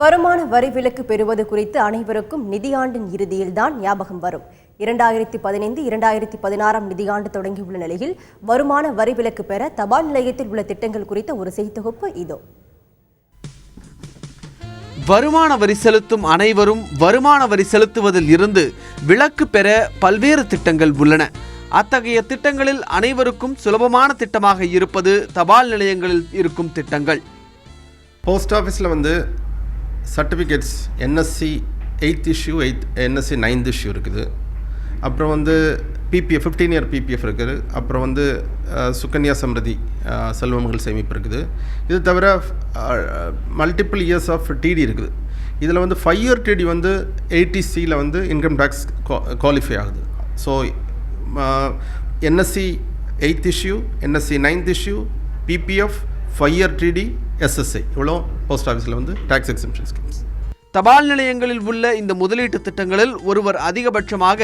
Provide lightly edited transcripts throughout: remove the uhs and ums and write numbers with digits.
வருமான வரி விலக்கு பெறுவது குறித்து அனைவருக்கும் நிதியாண்டின் இறுதியில்தான் ஞாபகம் வரும். 2015-2016 நிதியாண்டு தொடங்கியுள்ள நிலையில் வருமான வரி விலக்கு பெற தபால் நிலையத்தில் உள்ள திட்டங்கள் குறித்த ஒரு செய்தித்தொகுப்பு இதோ. வருமான வரி செலுத்தும் அனைவரும் வருமான வரி செலுத்துவதில் இருந்து விலக்கு பெற பல்வேறு திட்டங்கள் உள்ளன. அத்தகைய திட்டங்களில் அனைவருக்கும் சுலபமான திட்டமாக இருப்பது தபால் நிலையங்களில் இருக்கும் திட்டங்கள். போஸ்ட் ஆஃபீஸில் certificates NSC 8th issue, NSC 9th issue இருக்குது. அப்புறம் பிபிஎஃப் 15 இயர் பிபிஎஃப் இருக்குது. அப்புறம் சுகன்யா சம்ருதி செல்வமகள் சேமிப்பு இருக்குது. இது தவிர மல்டிபிள் இயர்ஸ் ஆஃப் டிடி இருக்குது. இதில் 5 இயர் டிடி ATCயில் இன்கம் டேக்ஸ் குவாலிஃபை ஆகுது. So NSC 8th issue, NSC 9th issue, PPF, 5 year TD, SSI இவ்வளோ போஸ்ட் ஆஃபீஸில் டேக்ஸ் எக்ஸம்ஷன் ஸ்கீம்ஸ். தபால் நிலையங்களில் உள்ள இந்த முதலீட்டு திட்டங்களில் ஒருவர் அதிகபட்சமாக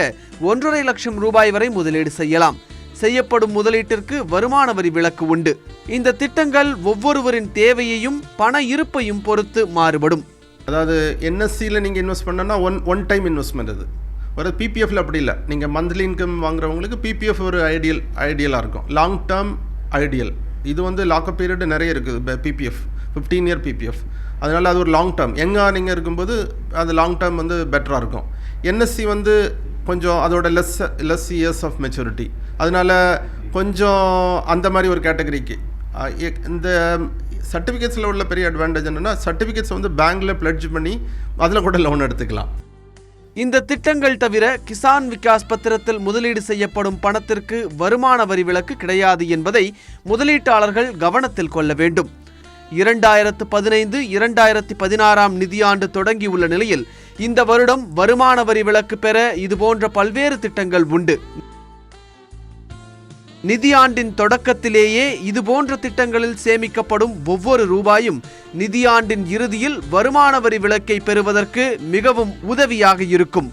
1.5 லட்சம் ரூபாய் வரை முதலீடு செய்யலாம். செய்யப்படும் முதலீட்டிற்கு வருமான வரி விலக்கு உண்டு. இந்த திட்டங்கள் ஒவ்வொருவரின் தேவையையும் பண இருப்பையும் பொறுத்து மாறுபடும். அதாவது என்எஸ்சியில் நீங்கள் இன்வெஸ்ட் பண்ணனா ஒன் டைம் இன்வெஸ்ட்மெண்ட். அது ஒரு பிபிஎஃப்ல அப்படி இல்லை. நீங்கள் மந்த்லி இன்கம் வாங்குறவங்களுக்கு பிபிஎஃப் ஒரு ஐடியலாக இருக்கும். Long term ideal. இது லாக்அப் பீரியட் நிறைய இருக்குது. PPF 15 year PPF. அதனால் அது ஒரு லாங் டேர்ம். நீங்கள் இருக்கும்போது அது லாங் டேர்ம் பெட்டராக இருக்கும். என்எஸ்சி கொஞ்சம் அதோட லெஸ் இயர்ஸ் ஆஃப் மெச்சூரிட்டி. அதனால் கொஞ்சம் அந்த மாதிரி ஒரு கேட்டகரிக்கு. இந்த சர்டிஃபிகேட்ஸில் உள்ள பெரிய அட்வான்டேஜ் என்னென்னா, சர்டிஃபிகேட்ஸ் பேங்க்கில் பிளட்ஜ் பண்ணி அதில் கூட லோன் எடுத்துக்கலாம். இந்த திட்டங்கள் தவிர கிசான் விகாஸ் பத்திரத்தில் முதலீடு செய்யப்படும் பணத்திற்கு வருமான வரி விலக்கு கிடையாது என்பதை முதலீட்டாளர்கள் கவனத்தில் கொள்ள வேண்டும். 2015-2016 நிதியாண்டு தொடங்கியுள்ள நிலையில் இந்த வருடம் வருமான வரி விலக்கு பெற இதுபோன்ற பல்வேறு திட்டங்கள் உண்டு. நிதியாண்டின் தொடக்கத்திலேயே இதுபோன்ற திட்டங்களில் சேமிக்கப்படும் ஒவ்வொரு ரூபாயும் நிதியாண்டின் இறுதியில் வருமான வரி விலக்கை பெறுவதற்கு மிகவும் உதவியாக இருக்கும்.